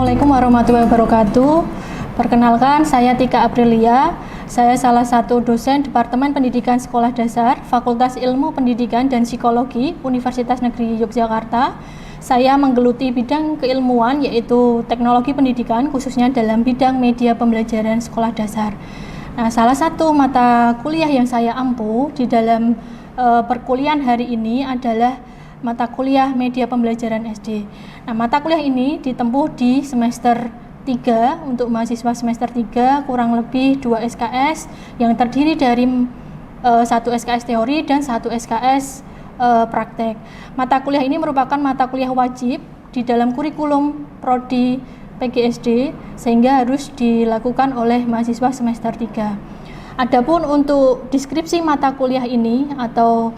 Assalamualaikum warahmatullahi wabarakatuh. Perkenalkan, saya Tika Aprilia. Saya salah satu dosen Departemen Pendidikan Sekolah Dasar, Fakultas Ilmu Pendidikan dan Psikologi, Universitas Negeri Yogyakarta. Saya menggeluti bidang keilmuan yaitu teknologi pendidikan, khususnya dalam bidang media pembelajaran sekolah dasar. Nah, salah satu mata kuliah yang saya ampu di dalam perkuliahan hari ini adalah mata kuliah media pembelajaran SD. Nah, mata kuliah ini ditempuh di semester 3 untuk mahasiswa semester 3, kurang lebih 2 SKS yang terdiri dari 1 SKS teori dan 1 SKS praktek. Mata kuliah ini merupakan mata kuliah wajib di dalam kurikulum prodi PGSD sehingga harus dilakukan oleh mahasiswa semester 3. Adapun untuk deskripsi mata kuliah ini atau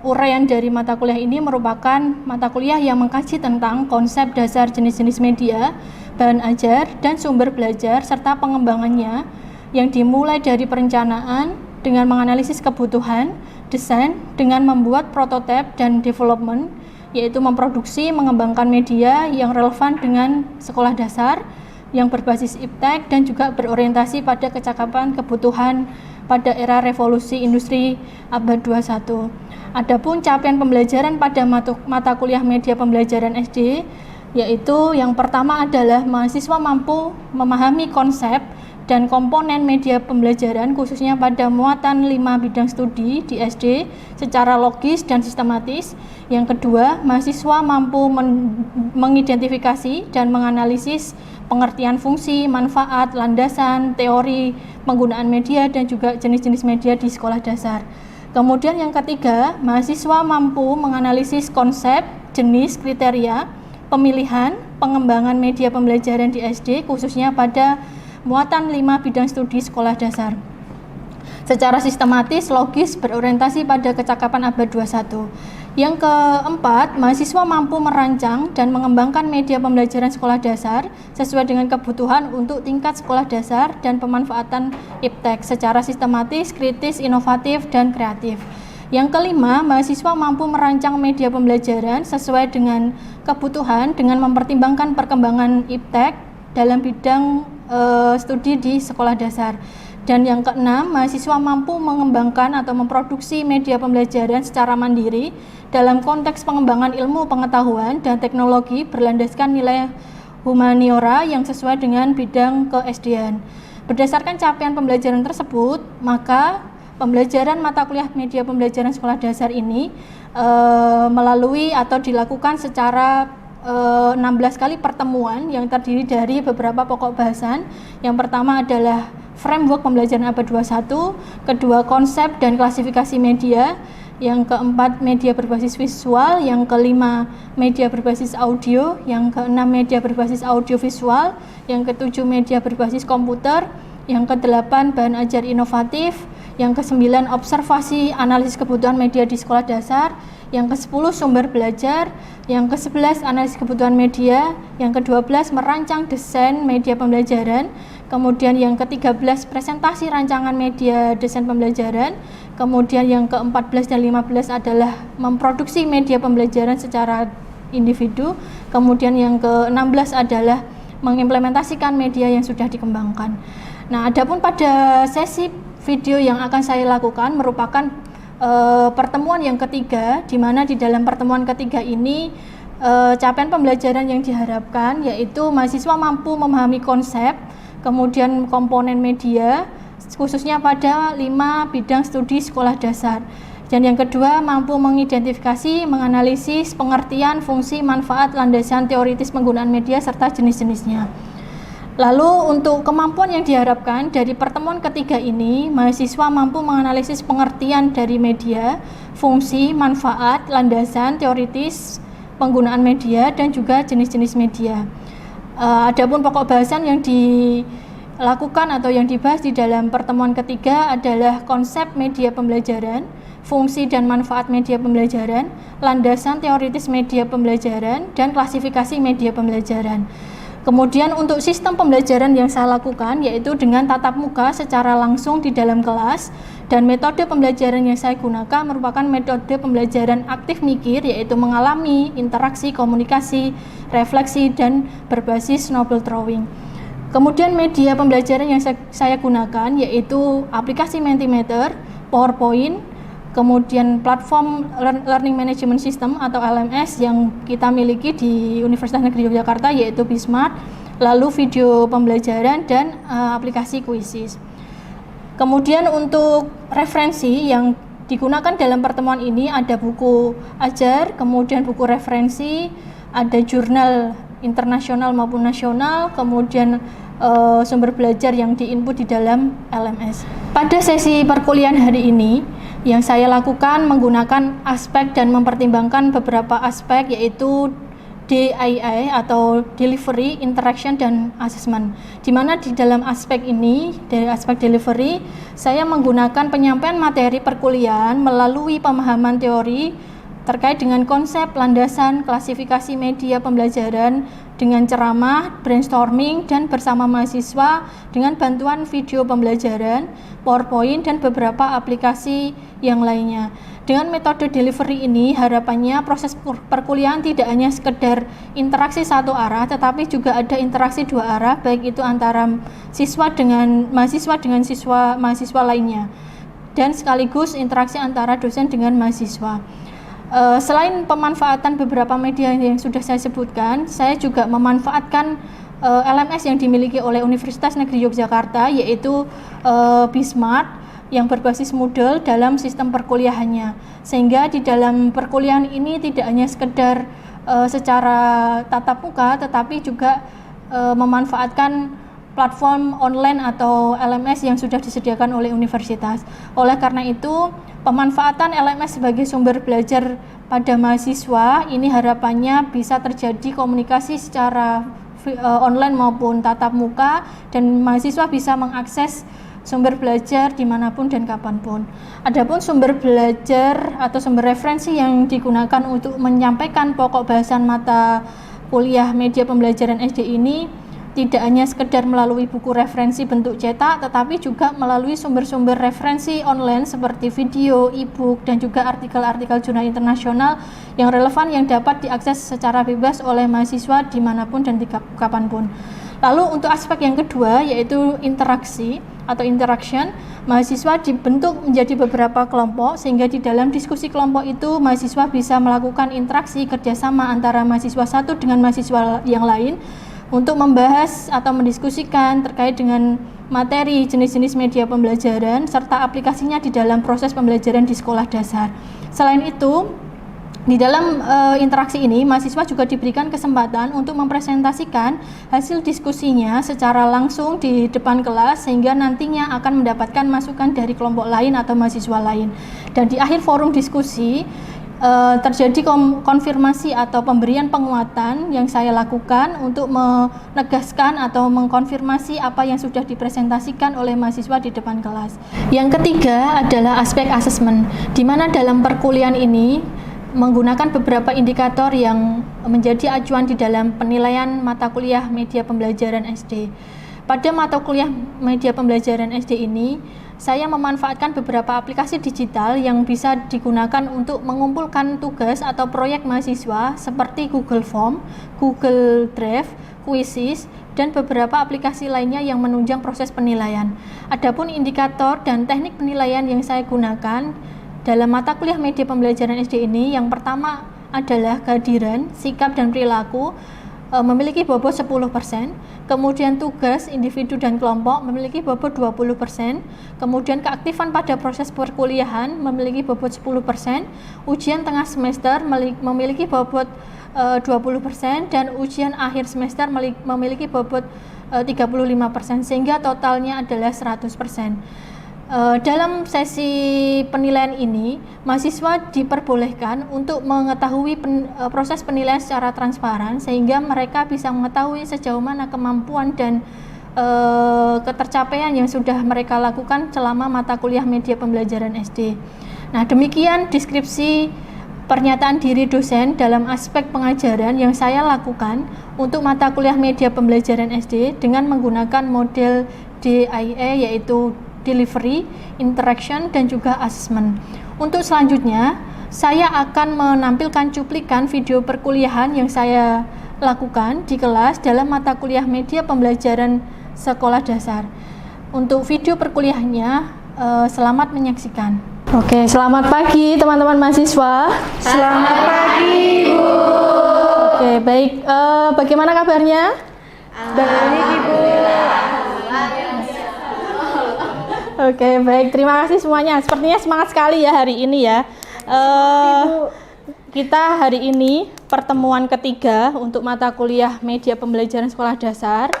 uraian dari mata kuliah ini merupakan mata kuliah yang mengkaji tentang konsep dasar jenis-jenis media, bahan ajar, dan sumber belajar serta pengembangannya yang dimulai dari perencanaan dengan menganalisis kebutuhan, desain dengan membuat prototipe dan development, yaitu memproduksi, mengembangkan media yang relevan dengan sekolah dasar yang berbasis iptek dan juga berorientasi pada kecakapan kebutuhan pada era revolusi industri abad 21. Adapun capaian pembelajaran pada mata kuliah media pembelajaran SD, yaitu yang pertama adalah mahasiswa mampu memahami konsep dan komponen media pembelajaran khususnya pada muatan 5 bidang studi di SD secara logis dan sistematis. Yang kedua, mahasiswa mampu mengidentifikasi dan menganalisis pengertian fungsi, manfaat, landasan, teori, penggunaan media dan juga jenis-jenis media di sekolah dasar. Kemudian yang ketiga, mahasiswa mampu menganalisis konsep, jenis, kriteria, pemilihan, pengembangan media pembelajaran di SD khususnya pada muatan 5 bidang studi sekolah dasar secara sistematis, logis, berorientasi pada kecakapan abad 21. Yang keempat, mahasiswa mampu merancang dan mengembangkan media pembelajaran sekolah dasar sesuai dengan kebutuhan untuk tingkat sekolah dasar dan pemanfaatan iptek secara sistematis, kritis, inovatif, dan kreatif. Yang kelima, mahasiswa mampu merancang media pembelajaran sesuai dengan kebutuhan dengan mempertimbangkan perkembangan iptek dalam bidang studi di sekolah dasar. Dan yang keenam, mahasiswa mampu mengembangkan atau memproduksi media pembelajaran secara mandiri dalam konteks pengembangan ilmu pengetahuan dan teknologi berlandaskan nilai humaniora yang sesuai dengan bidang ke-SD-an. Berdasarkan capaian pembelajaran tersebut, maka pembelajaran mata kuliah media pembelajaran sekolah dasar ini melalui atau dilakukan secara 16 kali pertemuan yang terdiri dari beberapa pokok bahasan. Yang pertama adalah framework pembelajaran abad 21, kedua konsep dan klasifikasi media, yang keempat media berbasis visual, yang kelima media berbasis audio, yang keenam media berbasis audiovisual, yang ketujuh media berbasis komputer, yang kedelapan bahan ajar inovatif, yang kesembilan observasi analisis kebutuhan media di sekolah dasar, yang ke-10 sumber belajar, yang ke-11 analisis kebutuhan media, yang ke-12 merancang desain media pembelajaran, kemudian yang ke-13 presentasi rancangan media desain pembelajaran, kemudian yang ke-14 dan 15 adalah memproduksi media pembelajaran secara individu, kemudian yang ke-16 adalah mengimplementasikan media yang sudah dikembangkan. Nah, adapun pada sesi video yang akan saya lakukan merupakan pertemuan yang ketiga, di mana di dalam pertemuan ketiga ini capaian pembelajaran yang diharapkan yaitu mahasiswa mampu memahami konsep, kemudian komponen media khususnya pada 5 bidang studi sekolah dasar. Dan yang kedua, mampu mengidentifikasi, menganalisis pengertian, fungsi, manfaat, landasan teoritis penggunaan media serta jenis-jenisnya. Lalu untuk kemampuan yang diharapkan dari pertemuan ketiga ini, mahasiswa mampu menganalisis pengertian dari media, fungsi, manfaat, landasan, teoritis, penggunaan media, dan juga jenis-jenis media. Adapun pokok bahasan yang dilakukan atau yang dibahas di dalam pertemuan ketiga adalah konsep media pembelajaran, fungsi dan manfaat media pembelajaran, landasan teoritis media pembelajaran, dan klasifikasi media pembelajaran. Kemudian untuk sistem pembelajaran yang saya lakukan yaitu dengan tatap muka secara langsung di dalam kelas, dan metode pembelajaran yang saya gunakan merupakan metode pembelajaran aktif mikir, yaitu mengalami, interaksi, komunikasi, refleksi, dan berbasis novel drawing. Kemudian media pembelajaran yang saya gunakan yaitu aplikasi Mentimeter, PowerPoint, kemudian platform Learning Management System atau LMS yang kita miliki di Universitas Negeri Yogyakarta yaitu Bismart, lalu video pembelajaran dan aplikasi Quizzes. Kemudian untuk referensi yang digunakan dalam pertemuan ini ada buku ajar, kemudian buku referensi, ada jurnal internasional maupun nasional, kemudian sumber belajar yang diinput di dalam LMS. Pada sesi perkuliahan hari ini, yang saya lakukan menggunakan aspek dan mempertimbangkan beberapa aspek yaitu DII atau Delivery, Interaction, dan Assessment. Di mana di dalam aspek ini, dari aspek delivery, saya menggunakan penyampaian materi perkuliahan melalui pemahaman teori terkait dengan konsep, landasan, klasifikasi media pembelajaran dengan ceramah, brainstorming, dan bersama mahasiswa dengan bantuan video pembelajaran, PowerPoint, dan beberapa aplikasi yang lainnya. Dengan metode delivery ini, harapannya proses perkuliahan tidak hanya sekedar interaksi satu arah, tetapi juga ada interaksi dua arah, baik itu antara mahasiswa dengan mahasiswa lainnya, dan sekaligus interaksi antara dosen dengan mahasiswa. Selain pemanfaatan beberapa media yang sudah saya sebutkan, saya juga memanfaatkan LMS yang dimiliki oleh Universitas Negeri Yogyakarta, yaitu Bismart, yang berbasis Moodle dalam sistem perkuliahannya, sehingga di dalam perkuliahan ini tidak hanya sekedar secara tatap muka, tetapi juga memanfaatkan platform online atau LMS yang sudah disediakan oleh universitas. Oleh karena itu, pemanfaatan LMS sebagai sumber belajar pada mahasiswa ini harapannya bisa terjadi komunikasi secara online maupun tatap muka, dan mahasiswa bisa mengakses sumber belajar dimanapun dan kapanpun. Adapun sumber belajar atau sumber referensi yang digunakan untuk menyampaikan pokok bahasan mata kuliah media pembelajaran SD ini tidak hanya sekedar melalui buku referensi bentuk cetak, tetapi juga melalui sumber-sumber referensi online seperti video, e-book, dan juga artikel-artikel jurnal internasional yang relevan yang dapat diakses secara bebas oleh mahasiswa dimanapun dan kapanpun. Lalu untuk aspek yang kedua yaitu interaksi atau interaction, mahasiswa dibentuk menjadi beberapa kelompok sehingga di dalam diskusi kelompok itu mahasiswa bisa melakukan interaksi kerjasama antara mahasiswa satu dengan mahasiswa yang lain untuk membahas atau mendiskusikan terkait dengan materi jenis-jenis media pembelajaran serta aplikasinya di dalam proses pembelajaran di sekolah dasar. Selain itu, di dalam interaksi ini, mahasiswa juga diberikan kesempatan untuk mempresentasikan hasil diskusinya secara langsung di depan kelas sehingga nantinya akan mendapatkan masukan dari kelompok lain atau mahasiswa lain. Dan di akhir forum diskusi, terjadi konfirmasi atau pemberian penguatan yang saya lakukan untuk menegaskan atau mengkonfirmasi apa yang sudah dipresentasikan oleh mahasiswa di depan kelas. Yang ketiga adalah aspek asesmen, di mana dalam perkuliahan ini menggunakan beberapa indikator yang menjadi acuan di dalam penilaian mata kuliah media pembelajaran SD. Pada mata kuliah media pembelajaran SD ini, saya memanfaatkan beberapa aplikasi digital yang bisa digunakan untuk mengumpulkan tugas atau proyek mahasiswa seperti Google Form, Google Drive, Quizzes, dan beberapa aplikasi lainnya yang menunjang proses penilaian. Adapun indikator dan teknik penilaian yang saya gunakan dalam mata kuliah media pembelajaran SD ini, yang pertama adalah kehadiran, sikap, dan perilaku memiliki bobot 10%, kemudian tugas individu dan kelompok memiliki bobot 20%, kemudian keaktifan pada proses perkuliahan memiliki bobot 10%, ujian tengah semester memiliki bobot 20%, dan ujian akhir semester memiliki bobot 35%, sehingga totalnya adalah 100%. Dalam sesi penilaian ini, mahasiswa diperbolehkan untuk mengetahui proses penilaian secara transparan sehingga mereka bisa mengetahui sejauh mana kemampuan dan ketercapaian yang sudah mereka lakukan selama mata kuliah media pembelajaran SD. Nah, demikian deskripsi pernyataan diri dosen dalam aspek pengajaran yang saya lakukan untuk mata kuliah media pembelajaran SD dengan menggunakan model DIE, yaitu delivery, interaction, dan juga assessment. Untuk selanjutnya, saya akan menampilkan cuplikan video perkuliahan yang saya lakukan di kelas dalam mata kuliah media pembelajaran sekolah dasar. Untuk video perkuliahannya, selamat menyaksikan. Oke, selamat pagi teman-teman mahasiswa. Selamat pagi, Ibu. Oke, baik. Bagaimana kabarnya? Baik, Ibu. Oke, baik. Terima kasih semuanya. Sepertinya semangat sekali ya hari ini ya. Kita hari ini pertemuan ketiga untuk mata kuliah media pembelajaran sekolah dasar.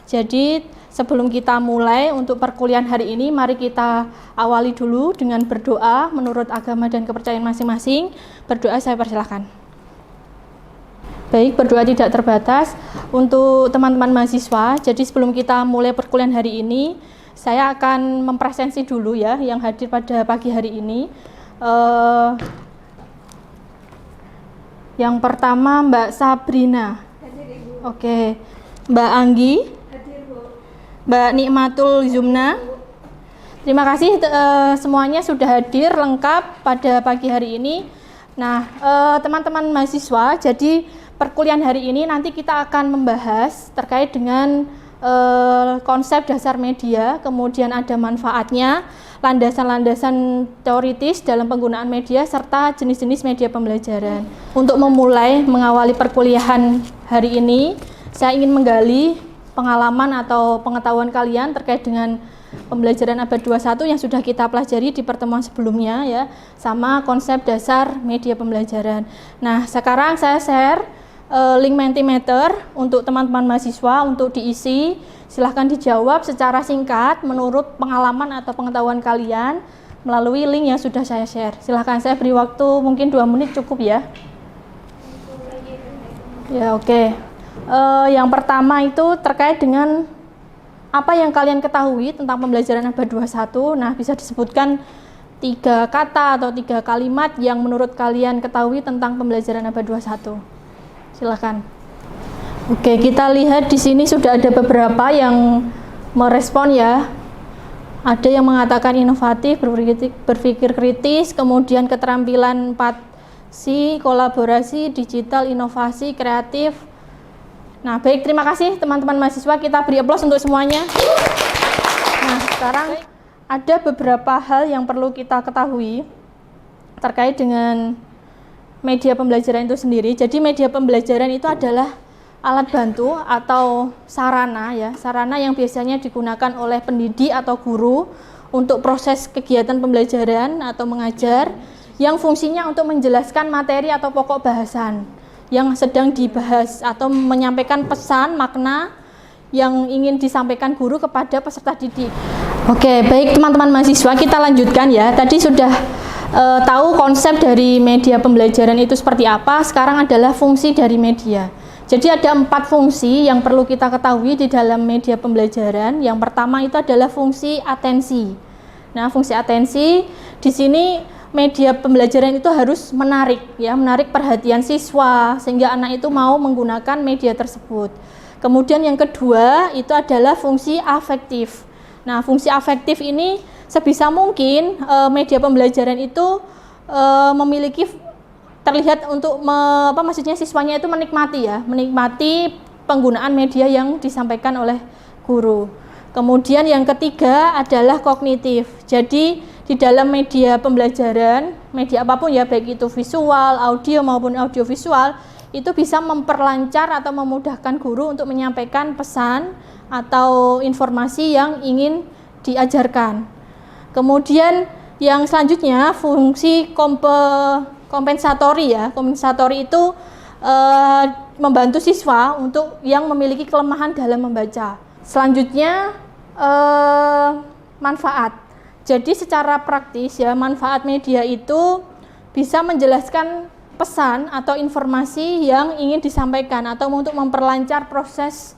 Jadi sebelum kita mulai untuk perkuliahan hari ini, mari kita awali dulu dengan berdoa menurut agama dan kepercayaan masing-masing. Berdoa saya persilahkan. Baik, berdoa tidak terbatas untuk teman-teman mahasiswa. Jadi sebelum kita mulai perkuliahan hari ini, saya akan mempresensi dulu ya yang hadir pada pagi hari ini. Yang pertama Mbak Sabrina. Oke. Mbak Anggi. Mbak Nikmatul Zumna. Terima kasih semuanya sudah hadir lengkap pada pagi hari ini. Nah, teman-teman mahasiswa, jadi perkuliahan hari ini nanti kita akan membahas terkait dengan konsep dasar media, kemudian ada manfaatnya, landasan-landasan teoritis dalam penggunaan media, serta jenis-jenis media pembelajaran. Untuk memulai mengawali perkuliahan hari ini, saya ingin menggali pengalaman atau pengetahuan kalian terkait dengan pembelajaran abad 21 yang sudah kita pelajari di pertemuan sebelumnya ya, sama konsep dasar media pembelajaran. Nah, sekarang saya share link Mentimeter untuk teman-teman mahasiswa untuk diisi. Silahkan dijawab secara singkat menurut pengalaman atau pengetahuan kalian melalui link yang sudah saya share. Silahkan, saya beri waktu mungkin 2 menit cukup ya. Ya, oke. Yang pertama itu terkait dengan apa yang kalian ketahui tentang pembelajaran abad 21. Nah, bisa disebutkan 3 kata atau 3 kalimat yang menurut kalian ketahui tentang pembelajaran abad 21. Silakan. Oke, kita lihat di sini sudah ada beberapa yang merespon ya. Ada yang mengatakan inovatif, berpikir kritis, kemudian keterampilan 4C, kolaborasi, digital, inovasi, kreatif. Nah, baik, terima kasih teman-teman mahasiswa, kita beri aplaus untuk semuanya. Nah, sekarang ada beberapa hal yang perlu kita ketahui terkait dengan media pembelajaran itu sendiri. Jadi media pembelajaran itu adalah alat bantu atau sarana ya, sarana yang biasanya digunakan oleh pendidik atau guru untuk proses kegiatan pembelajaran atau mengajar yang fungsinya untuk menjelaskan materi atau pokok bahasan yang sedang dibahas atau menyampaikan pesan makna yang ingin disampaikan guru kepada peserta didik. Oke, baik teman-teman mahasiswa, kita lanjutkan ya. Tadi sudah tahu konsep dari media pembelajaran itu seperti apa. Sekarang adalah fungsi dari media. Jadi ada 4 fungsi yang perlu kita ketahui di dalam media pembelajaran. Yang pertama itu adalah fungsi atensi. Nah, fungsi atensi di sini media pembelajaran itu harus menarik ya, menarik perhatian siswa sehingga anak itu mau menggunakan media tersebut. Kemudian yang kedua itu adalah fungsi afektif. Nah, fungsi afektif ini sebisa mungkin media pembelajaran itu memiliki terlihat untuk maksudnya siswanya itu menikmati ya, menikmati penggunaan media yang disampaikan oleh guru. Kemudian yang ketiga adalah kognitif. Jadi di dalam media pembelajaran, media apapun ya, baik itu visual, audio maupun audiovisual, itu bisa memperlancar atau memudahkan guru untuk menyampaikan pesan atau informasi yang ingin diajarkan. Kemudian yang selanjutnya fungsi kompensatori ya. Kompensatori itu membantu siswa untuk yang memiliki kelemahan dalam membaca. Selanjutnya manfaat. Jadi secara praktis ya, manfaat media itu bisa menjelaskan pesan atau informasi yang ingin disampaikan atau untuk memperlancar proses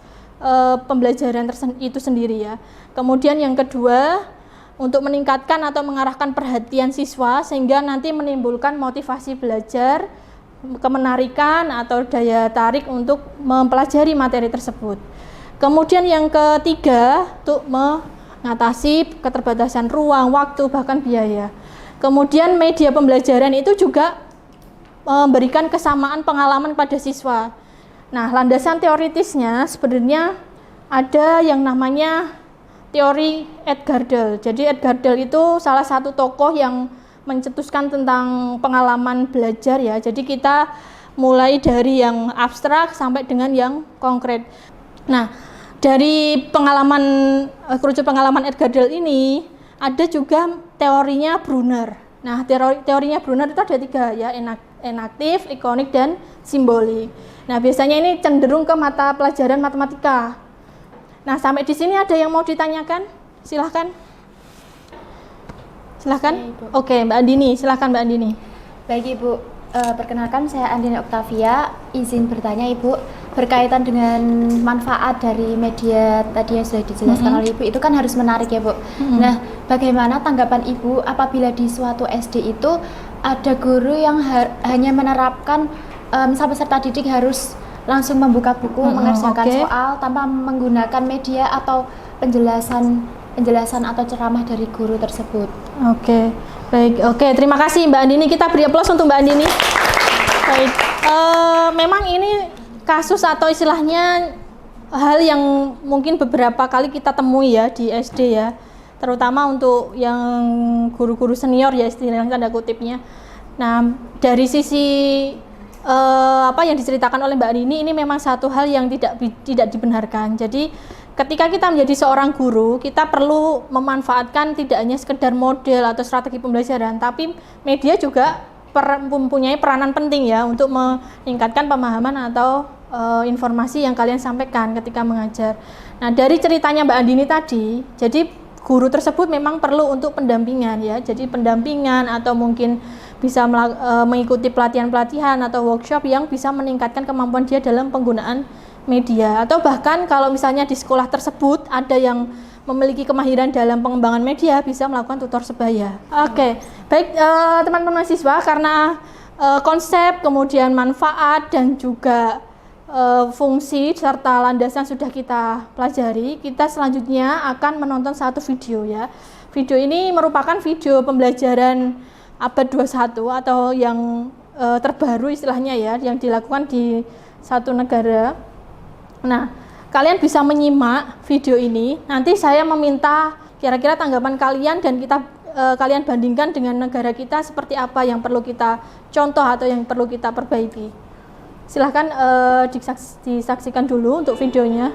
pembelajaran itu sendiri ya. Kemudian yang kedua, untuk meningkatkan atau mengarahkan perhatian siswa sehingga nanti menimbulkan motivasi belajar, kemenarikan atau daya tarik untuk mempelajari materi tersebut. Kemudian yang ketiga, untuk mengatasi keterbatasan ruang, waktu, bahkan biaya. Kemudian media pembelajaran itu juga memberikan kesamaan pengalaman pada siswa. Nah, landasan teoritisnya sebenarnya ada yang namanya teori Edgardel. Jadi Edgardel itu salah satu tokoh yang mencetuskan tentang pengalaman belajar ya. Jadi kita mulai dari yang abstrak sampai dengan yang konkret. Nah, dari pengalaman kerucut pengalaman Edgardel ini ada juga teorinya Brunner. Nah, teorinya Brunner itu ada 3 ya, enaktif, ikonik, dan simbolik. Nah, biasanya ini cenderung ke mata pelajaran matematika. Nah, sampai di sini ada yang mau ditanyakan? Silahkan. Silahkan. Oke, Mbak Andini, silahkan Mbak Andini. Baik Ibu, perkenalkan saya Andini Oktavia, izin bertanya Ibu, berkaitan dengan manfaat dari media tadi yang sudah dijelaskan oleh Ibu, itu kan harus menarik ya Bu. Nah, bagaimana tanggapan Ibu apabila di suatu SD itu ada guru yang hanya menerapkan misal peserta didik harus langsung membuka buku, mengerjakan soal tanpa menggunakan media atau penjelasan atau ceramah dari guru tersebut. Oke, baik. Oke, terima kasih Mbak Andini. Kita beri aplaus untuk Mbak Andini. Baik, memang ini kasus atau istilahnya hal yang mungkin beberapa kali kita temui ya di SD ya, terutama untuk yang guru-guru senior ya, istilahnya tanda kutipnya. Nah, dari sisi apa yang diceritakan oleh Mbak Andini ini memang satu hal yang tidak dibenarkan. Jadi ketika kita menjadi seorang guru, kita perlu memanfaatkan tidak hanya sekedar model atau strategi pembelajaran, tapi media juga mempunyai peranan penting ya untuk meningkatkan pemahaman atau informasi yang kalian sampaikan ketika mengajar. Nah, dari ceritanya Mbak Andini tadi, jadi guru tersebut memang perlu untuk pendampingan ya. Jadi pendampingan atau mungkin bisa mengikuti pelatihan-pelatihan atau workshop yang bisa meningkatkan kemampuan dia dalam penggunaan media, atau bahkan kalau misalnya di sekolah tersebut ada yang memiliki kemahiran dalam pengembangan media bisa melakukan tutor sebaya. Oke, baik teman-teman mahasiswa, karena konsep, kemudian manfaat dan juga fungsi serta landasan sudah kita pelajari, kita selanjutnya akan menonton satu video ya. Video ini merupakan video pembelajaran abad 21 atau yang terbaru istilahnya ya, yang dilakukan di satu negara. Nah, kalian bisa menyimak video ini. Nanti saya meminta kira-kira tanggapan kalian dan kalian bandingkan dengan negara kita seperti apa yang perlu kita contoh atau yang perlu kita perbaiki. Silahkan disaksikan dulu untuk videonya.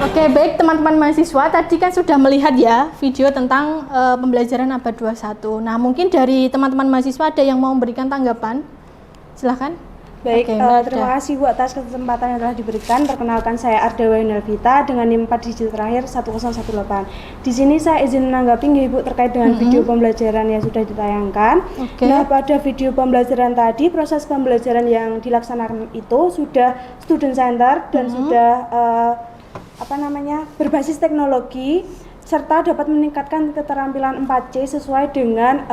Oke, baik teman-teman mahasiswa, tadi kan sudah melihat ya video tentang pembelajaran abad 21. Nah, mungkin dari teman-teman mahasiswa ada yang mau memberikan tanggapan? Silahkan. Baik, terima kasih Bu atas kesempatan yang telah diberikan. Perkenalkan, saya Ardawa Nelvita dengan NIM 4 digit terakhir 1018. Di sini saya izin menanggapi Ibu terkait dengan video pembelajaran yang sudah ditayangkan. Nah, pada video pembelajaran tadi, proses pembelajaran yang dilaksanakan itu sudah student center dan sudah berbasis teknologi serta dapat meningkatkan keterampilan 4C sesuai dengan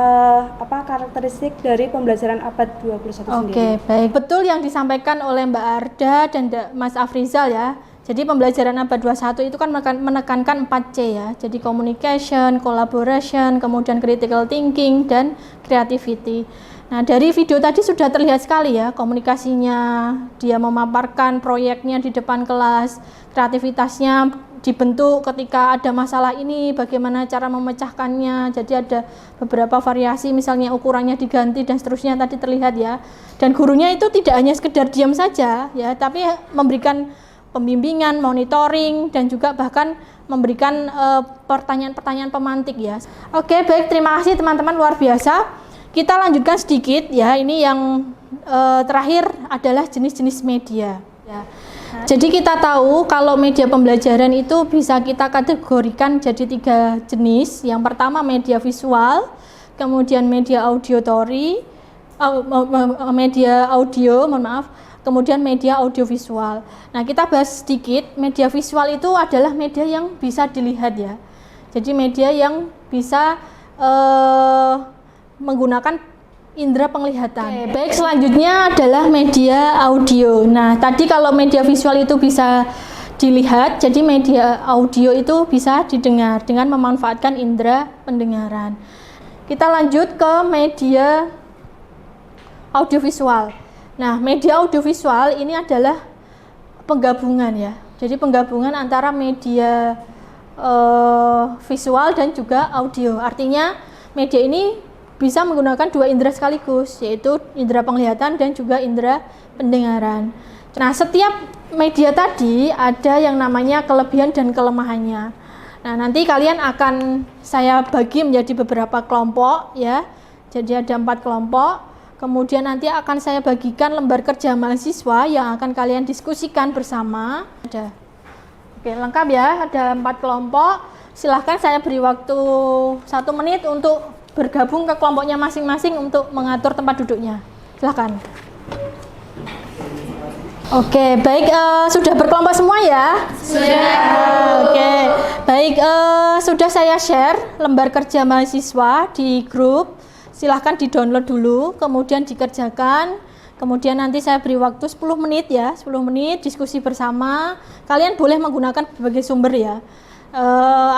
karakteristik dari pembelajaran abad 21 sendiri. Oke, baik. Betul yang disampaikan oleh Mbak Arda dan Mas Afrizal ya. Jadi pembelajaran abad 21 itu kan menekankan 4C ya. Jadi communication, collaboration, kemudian critical thinking, dan creativity. Nah, dari video tadi sudah terlihat sekali ya komunikasinya, dia memaparkan proyeknya di depan kelas, kreativitasnya dibentuk ketika ada masalah ini, bagaimana cara memecahkannya. Jadi ada beberapa variasi, misalnya ukurannya diganti dan seterusnya tadi terlihat ya. Dan gurunya itu tidak hanya sekedar diam saja ya, tapi memberikan pembimbingan, monitoring, dan juga bahkan memberikan pertanyaan-pertanyaan pemantik ya. Oke, baik, terima kasih teman-teman, luar biasa. Kita lanjutkan sedikit ya, ini yang terakhir adalah jenis-jenis media ya. Jadi kita tahu kalau media pembelajaran itu bisa kita kategorikan jadi 3 jenis. Yang pertama media visual, kemudian media auditory, media audio, mohon maaf, kemudian media audiovisual. Nah, kita bahas sedikit. Media visual itu adalah media yang bisa dilihat ya. Jadi media yang bisa menggunakan indera penglihatan. Oke, baik, selanjutnya adalah media audio. Nah, tadi kalau media visual itu bisa dilihat, jadi media audio itu bisa didengar dengan memanfaatkan indera pendengaran. Kita lanjut ke media audiovisual. Nah, media audiovisual ini adalah penggabungan ya. Jadi penggabungan antara media visual dan juga audio. Artinya media ini bisa menggunakan dua indera sekaligus, yaitu indera penglihatan dan juga indera pendengaran. Nah, setiap media tadi ada yang namanya kelebihan dan kelemahannya. Nah, nanti kalian akan saya bagi menjadi beberapa kelompok ya. Jadi ada 4 kelompok. Kemudian nanti akan saya bagikan lembar kerja mahasiswa yang akan kalian diskusikan bersama. Oke, lengkap ya, ada 4 kelompok. Silahkan saya beri waktu 1 menit untuk bergabung ke kelompoknya masing-masing untuk mengatur tempat duduknya. Silahkan. Oke, baik, sudah berkelompok semua ya? Sudah. Oke, baik, sudah saya share lembar kerja mahasiswa di grup. Silahkan di-download dulu, kemudian dikerjakan. Kemudian nanti saya beri waktu 10 menit ya, 10 menit diskusi bersama. Kalian boleh menggunakan berbagai sumber ya.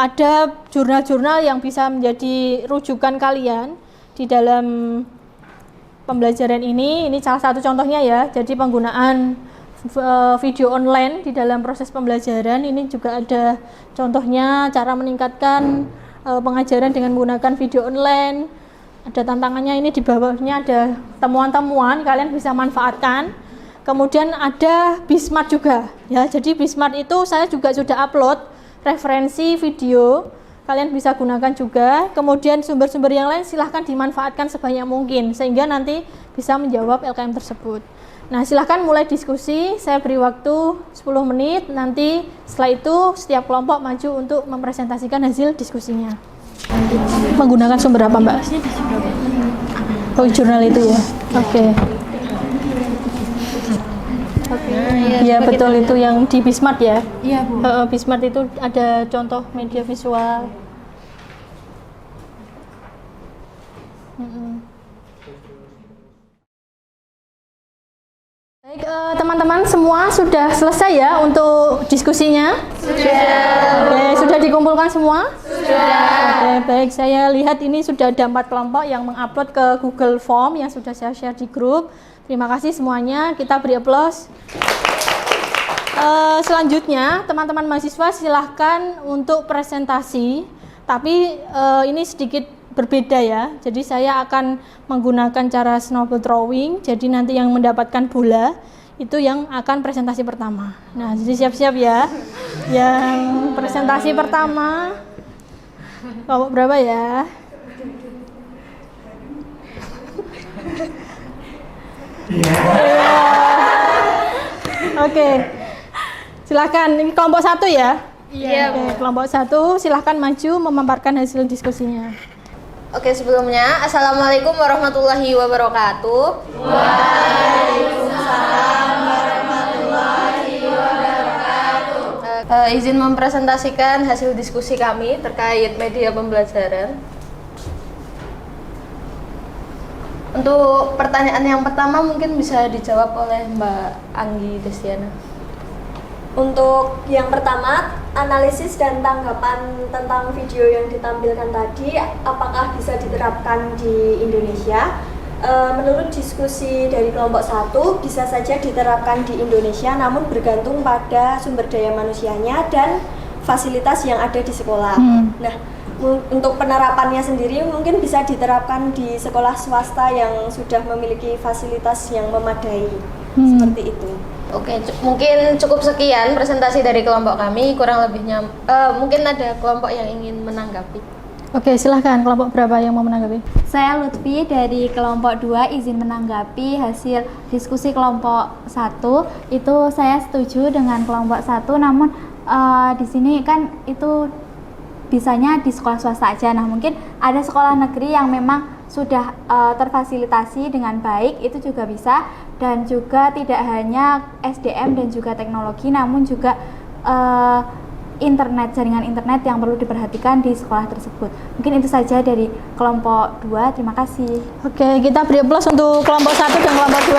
Ada jurnal-jurnal yang bisa menjadi rujukan kalian di dalam pembelajaran ini. Ini salah satu contohnya ya. Jadi penggunaan video online di dalam proses pembelajaran. Ini juga ada contohnya cara meningkatkan pengajaran dengan menggunakan video online. Ada tantangannya, ini di bawahnya ada temuan-temuan, kalian bisa manfaatkan. Kemudian ada Bismart juga ya. Jadi Bismart itu saya juga sudah upload referensi video, kalian bisa gunakan juga. Kemudian sumber-sumber yang lain silahkan dimanfaatkan sebanyak mungkin sehingga nanti bisa menjawab LKM tersebut. Nah, silahkan mulai diskusi, saya beri waktu 10 menit, nanti setelah itu setiap kelompok maju untuk mempresentasikan hasil diskusinya. Menggunakan sumber apa, Mbak? Oh, jurnal itu ya? Oke. Iya, betul, itu yang di Bismart ya? Iya, Bu. Bismart itu ada contoh media visual. Baik, teman-teman semua sudah selesai ya untuk diskusinya? Sudah. Oke, sudah dikumpulkan semua? Sudah. Oke, baik, saya lihat ini sudah ada 4 kelompok yang mengupload ke Google Form yang sudah saya share di grup. Terima kasih semuanya, kita beri aplaus. Selanjutnya, teman-teman mahasiswa silahkan untuk presentasi, tapi ini sedikit berbeda ya. Jadi saya akan menggunakan cara snowball drawing. Jadi nanti yang mendapatkan bola itu yang akan presentasi pertama. Nah, jadi siap-siap ya. Yang presentasi pertama kelompok berapa ya? Oke. Silakan, ini kelompok 1 ya? Iya. Oke, kelompok 1 silahkan maju memaparkan hasil diskusinya. Oke, sebelumnya Assalamualaikum warahmatullahi wabarakatuh. Waalaikumsalam warahmatullahi wabarakatuh. Izin mempresentasikan hasil diskusi kami terkait media pembelajaran. Untuk pertanyaan yang pertama mungkin bisa dijawab oleh Mbak Anggi Destiana. Untuk yang pertama, analisis dan tanggapan tentang video yang ditampilkan tadi, apakah bisa diterapkan di Indonesia? Menurut diskusi dari kelompok 1, bisa saja diterapkan di Indonesia, namun bergantung pada sumber daya manusianya dan fasilitas yang ada di sekolah. Nah, untuk penerapannya sendiri mungkin bisa diterapkan di sekolah swasta yang sudah memiliki fasilitas yang memadai, seperti itu. Oke, mungkin cukup sekian presentasi dari kelompok kami. Kurang lebihnya mungkin ada kelompok yang ingin menanggapi. Oke, silahkan, kelompok berapa yang mau menanggapi? Saya Lutfi dari kelompok 2 izin menanggapi hasil diskusi kelompok 1. Itu saya setuju dengan kelompok 1, namun di sini kan itu bisanya di sekolah swasta aja. Nah, mungkin ada sekolah negeri yang memang sudah terfasilitasi dengan baik, itu juga bisa. Dan juga tidak hanya SDM dan juga teknologi, namun juga jaringan internet yang perlu diperhatikan di sekolah tersebut. Mungkin itu saja dari kelompok 2. Terima kasih. Oke, kita beri aplaus untuk kelompok 1 dan kelompok 2.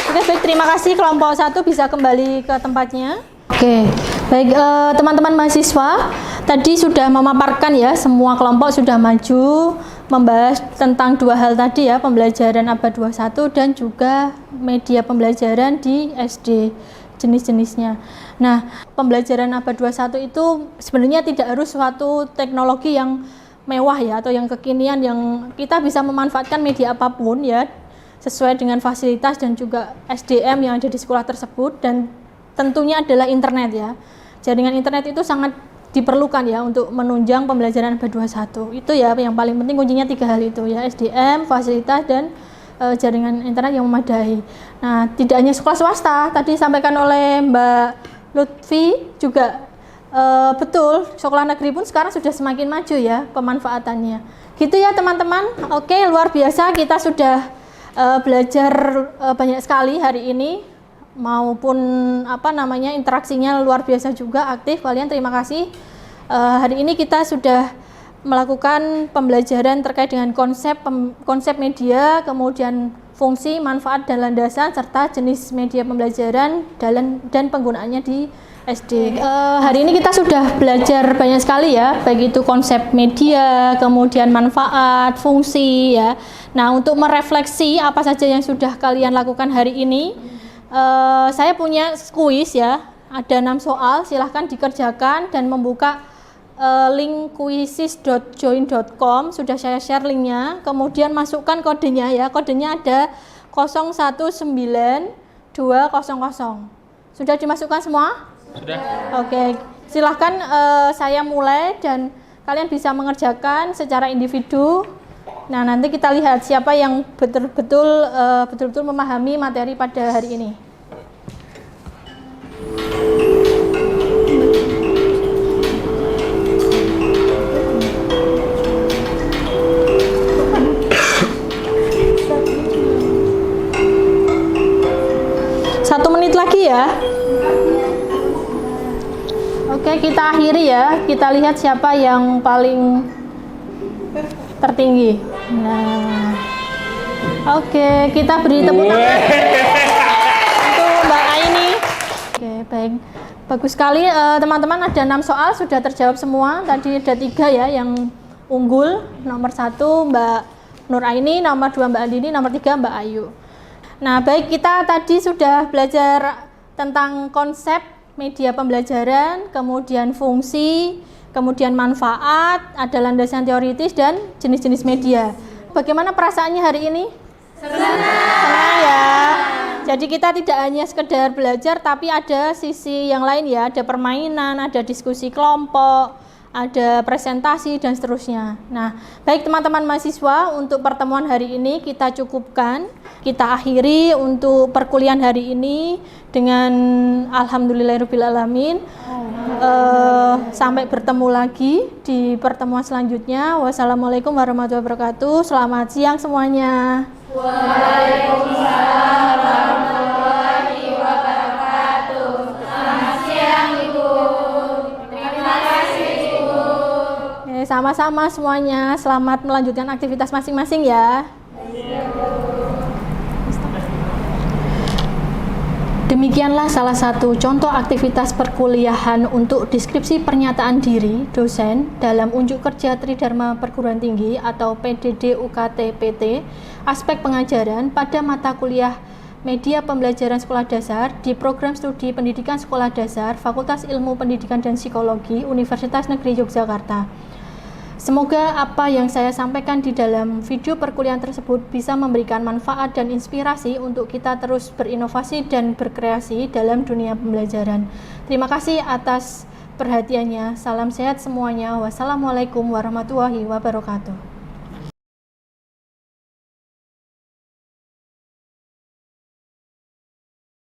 Oke, baik, terima kasih. Kelompok 1 bisa kembali ke tempatnya. Oke, baik, teman-teman mahasiswa, tadi sudah memaparkan ya, semua kelompok sudah maju membahas tentang 2 hal tadi ya, pembelajaran abad 21 dan juga media pembelajaran di SD, jenis-jenisnya. Nah, pembelajaran abad 21 itu sebenarnya tidak harus suatu teknologi yang mewah ya, atau yang kekinian, yang kita bisa memanfaatkan media apapun ya, sesuai dengan fasilitas dan juga SDM yang ada di sekolah tersebut, dan tentunya adalah internet ya. Jaringan internet itu sangat diperlukan ya untuk menunjang pembelajaran abad 21. Itu ya yang paling penting, kuncinya 3 hal itu ya, SDM, fasilitas, dan jaringan internet yang memadai. Nah, tidak hanya sekolah swasta, tadi disampaikan oleh Mbak Lutfi juga betul, sekolah negeri pun sekarang sudah semakin maju ya pemanfaatannya. Gitu ya teman-teman. Oke, luar biasa, kita sudah belajar banyak sekali hari ini, maupun interaksinya luar biasa juga, aktif kalian, terima kasih. Hari ini kita sudah melakukan pembelajaran terkait dengan konsep media, kemudian fungsi, manfaat, dan landasan, serta jenis media pembelajaran dan penggunaannya di SD. Hari ini kita sudah belajar banyak sekali ya, baik itu konsep media, kemudian manfaat, fungsi ya. Nah, untuk merefleksi apa saja yang sudah kalian lakukan hari ini, saya punya kuis ya, ada 6 soal, silahkan dikerjakan dan membuka link quizzes.join.com, sudah saya share linknya, kemudian masukkan kodenya ya, kodenya ada 019200. Sudah dimasukkan semua? Sudah. Oke, silahkan saya mulai dan kalian bisa mengerjakan secara individu. Nah, nanti kita lihat siapa yang betul-betul memahami materi pada hari ini. Lagi ya. Oke, kita akhiri ya. Kita lihat siapa yang paling tertinggi. Nah, oke, kita beri tepuk tangan untuk Mbak Aini. Oke, baik, bagus sekali teman-teman. Ada 6 soal sudah terjawab semua. Tadi ada 3 ya yang unggul. Nomor 1 Mbak Nur Aini, nomor 2 Mbak Andini, nomor 3 Mbak Ayu. Nah, baik, kita tadi sudah belajar tentang konsep media pembelajaran, kemudian fungsi, kemudian manfaat, ada landasan teoritis, dan jenis-jenis media. Bagaimana perasaannya hari ini? Senang ya. Jadi kita tidak hanya sekedar belajar, tapi ada sisi yang lain ya, ada permainan, ada diskusi kelompok, ada presentasi, dan seterusnya. Nah, baik teman-teman mahasiswa, untuk pertemuan hari ini kita cukupkan. Kita akhiri untuk perkuliahan hari ini dengan alhamdulillahirrahmanirrahim. Sampai bertemu lagi di pertemuan selanjutnya. Wassalamualaikum warahmatullahi wabarakatuh. Selamat siang semuanya. Waalaikumsalam warahmatullahi wabarakatuh. Selamat siang Ibu. Terima kasih Ibu. Sama-sama semuanya. Selamat melanjutkan aktivitas masing-masing ya. Demikianlah salah satu contoh aktivitas perkuliahan untuk deskripsi pernyataan diri dosen dalam unjuk kerja Tridharma Perguruan Tinggi atau PDD UKT PT, aspek pengajaran pada mata kuliah Media Pembelajaran Sekolah Dasar di Program Studi Pendidikan Sekolah Dasar Fakultas Ilmu Pendidikan dan Psikologi Universitas Negeri Yogyakarta. Semoga apa yang saya sampaikan di dalam video perkuliahan tersebut bisa memberikan manfaat dan inspirasi untuk kita terus berinovasi dan berkreasi dalam dunia pembelajaran. Terima kasih atas perhatiannya. Salam sehat semuanya. Wassalamualaikum warahmatullahi wabarakatuh.